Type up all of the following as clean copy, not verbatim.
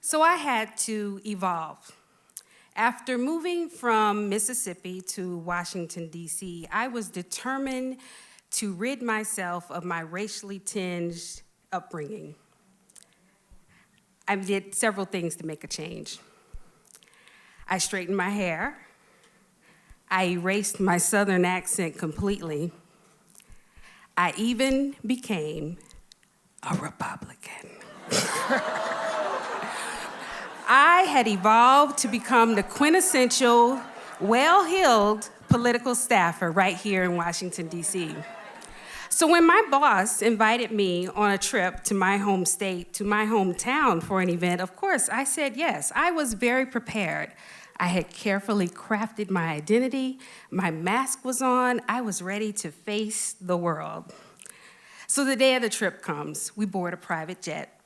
So I had to evolve. After moving from Mississippi to Washington, D.C., I was determined to rid myself of my racially tinged upbringing. I did several things to make a change. I straightened my hair. I erased my Southern accent completely. I even became a Republican. I had evolved to become the quintessential, well-heeled political staffer right here in Washington, D.C. So when my boss invited me on a trip to my home state, to my hometown for an event, of course, I said yes. I was very prepared. I had carefully crafted my identity. My mask was on. I was ready to face the world. So the day of the trip comes. We board a private jet.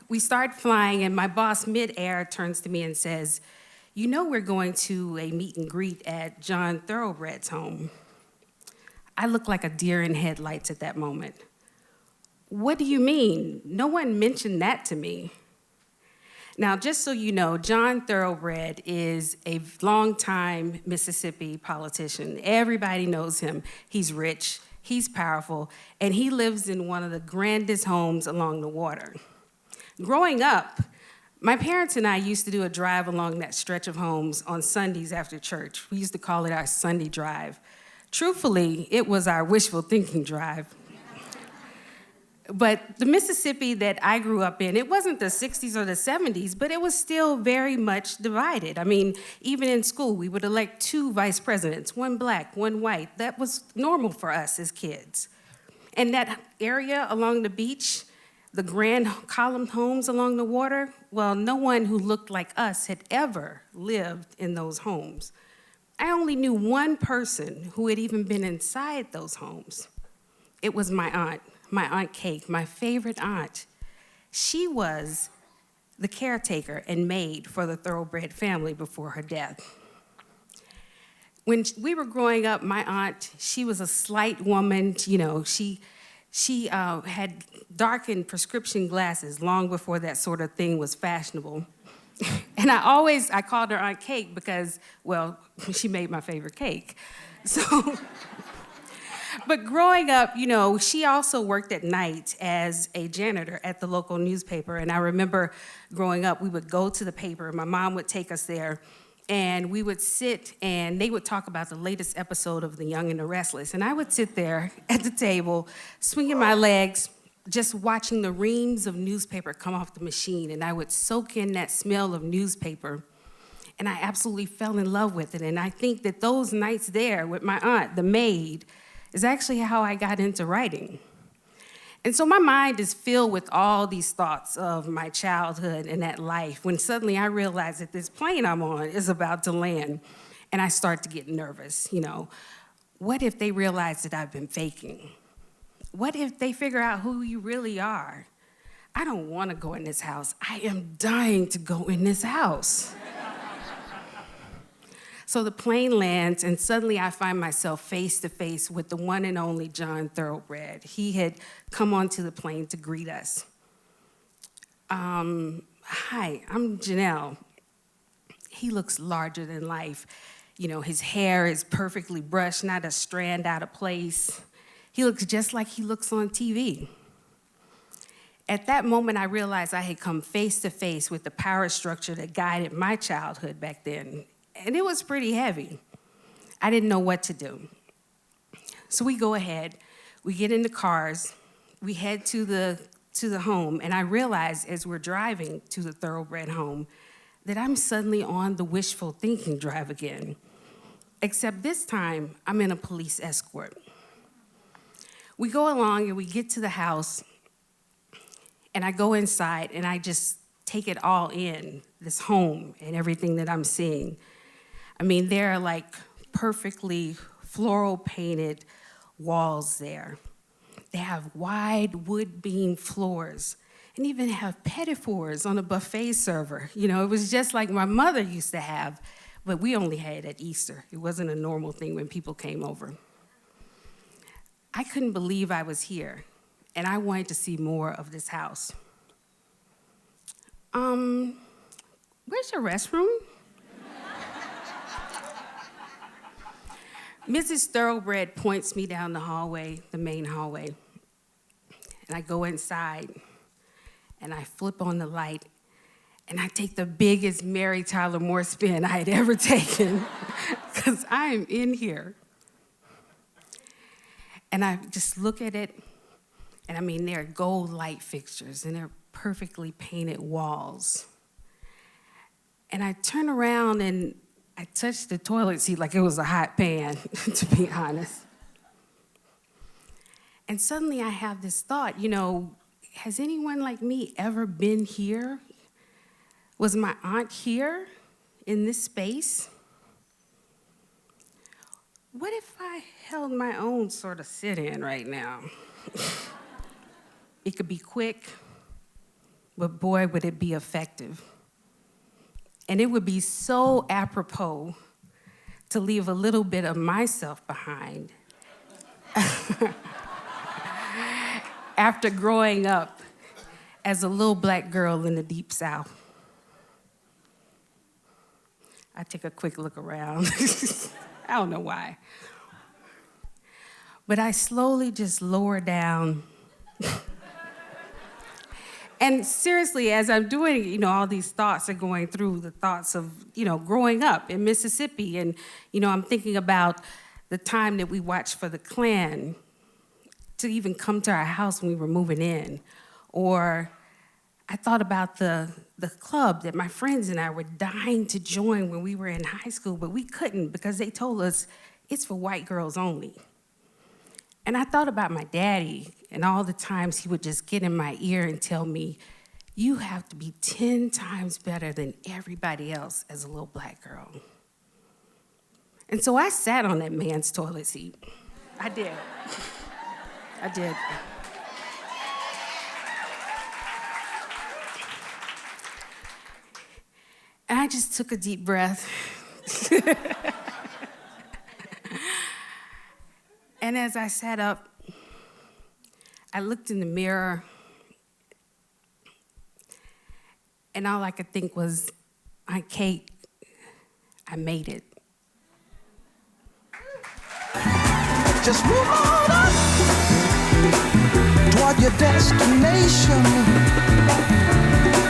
We start flying, and my boss, mid-air, turns to me and says, "You know we're going to a meet and greet at John Thoroughbred's home." I looked like a deer in headlights at that moment. "What do you mean? No one mentioned that to me." Now, just so you know, John Thoroughbred is a longtime Mississippi politician. Everybody knows him. He's rich, he's powerful, and he lives in one of the grandest homes along the water. Growing up, my parents and I used to do a drive along that stretch of homes on Sundays after church. We used to call it our Sunday drive. Truthfully, it was our wishful thinking drive. But the Mississippi that I grew up in, it wasn't the 60s or the 70s, but it was still very much divided. I mean, even in school, we would elect 2 vice presidents, one black, one white. That was normal for us as kids. And that area along the beach, the grand columned homes along the water, well, no one who looked like us had ever lived in those homes. I only knew one person who had even been inside those homes. It was my Aunt Cake, my favorite aunt. She was the caretaker and maid for the Thoroughbred family before her death. When we were growing up, my aunt, she was a slight woman. You know, she had darkened prescription glasses long before that sort of thing was fashionable. And I called her Aunt Cake because, well, she made my favorite cake. So, but growing up, you know, she also worked at night as a janitor at the local newspaper. And I remember growing up, we would go to the paper, my mom would take us there, and we would sit and they would talk about the latest episode of The Young and the Restless. And I would sit there at the table, swinging my legs, just watching the reams of newspaper come off the machine. And I would soak in that smell of newspaper. And I absolutely fell in love with it. And I think that those nights there with my aunt, the maid, is actually how I got into writing. And so my mind is filled with all these thoughts of my childhood and that life when suddenly I realize that this plane I'm on is about to land. And I start to get nervous, you know. What if they realize that I've been faking? What if they figure out who you really are? I don't want to go in this house. I am dying to go in this house. So the plane lands, and suddenly I find myself face to face with the one and only John Thoroughbred. He had come onto the plane to greet us. "Hi, I'm Janelle." He looks larger than life. You know, his hair is perfectly brushed, not a strand out of place. He looks just like he looks on TV. At that moment, I realized I had come face to face with the power structure that guided my childhood back then. And it was pretty heavy. I didn't know what to do. So we go ahead, we get in the cars, we head to the home, and I realize as we're driving to the Thoroughbred home that I'm suddenly on the wishful thinking drive again. Except this time, I'm in a police escort. We go along and we get to the house, and I go inside and I just take it all in, this home and everything that I'm seeing. I mean, there are like perfectly floral painted walls there. They have wide wood beam floors and even have petit fours on a buffet server. You know, it was just like my mother used to have, but we only had it at Easter. It wasn't a normal thing when people came over. I couldn't believe I was here, and I wanted to see more of this house. Where's your restroom? Mrs. Thoroughbred points me down the hallway, the main hallway. And I go inside, and I flip on the light, and I take the biggest Mary Tyler Moore spin I had ever taken, because I am in here. And I just look at it, and I mean, there are gold light fixtures, and they're perfectly painted walls. And I turn around, and I touch the toilet seat like it was a hot pan, to be honest. And suddenly I have this thought, has anyone like me ever been here? Was my aunt here in this space? What if I held my own sort of sit-in right now? It could be quick, but boy, would it be effective. And it would be so apropos to leave a little bit of myself behind after growing up as a little black girl in the Deep South. I take a quick look around. I don't know why. But I slowly just lower down. And seriously, as I'm doing it, all these thoughts are going through the thoughts of, growing up in Mississippi. And, I'm thinking about the time that we watched for the Klan to even come to our house when we were moving in. Or I thought about the club that my friends and I were dying to join when we were in high school, but we couldn't because they told us it's for white girls only. And I thought about my daddy and all the times he would just get in my ear and tell me, you have to be 10 times better than everybody else as a little black girl. And so I sat on that man's toilet seat. I did. I did. And I just took a deep breath. And as I sat up, I looked in the mirror, and all I could think was, Aunt Kate, I made it. Just move on up toward your destination,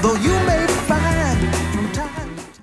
though you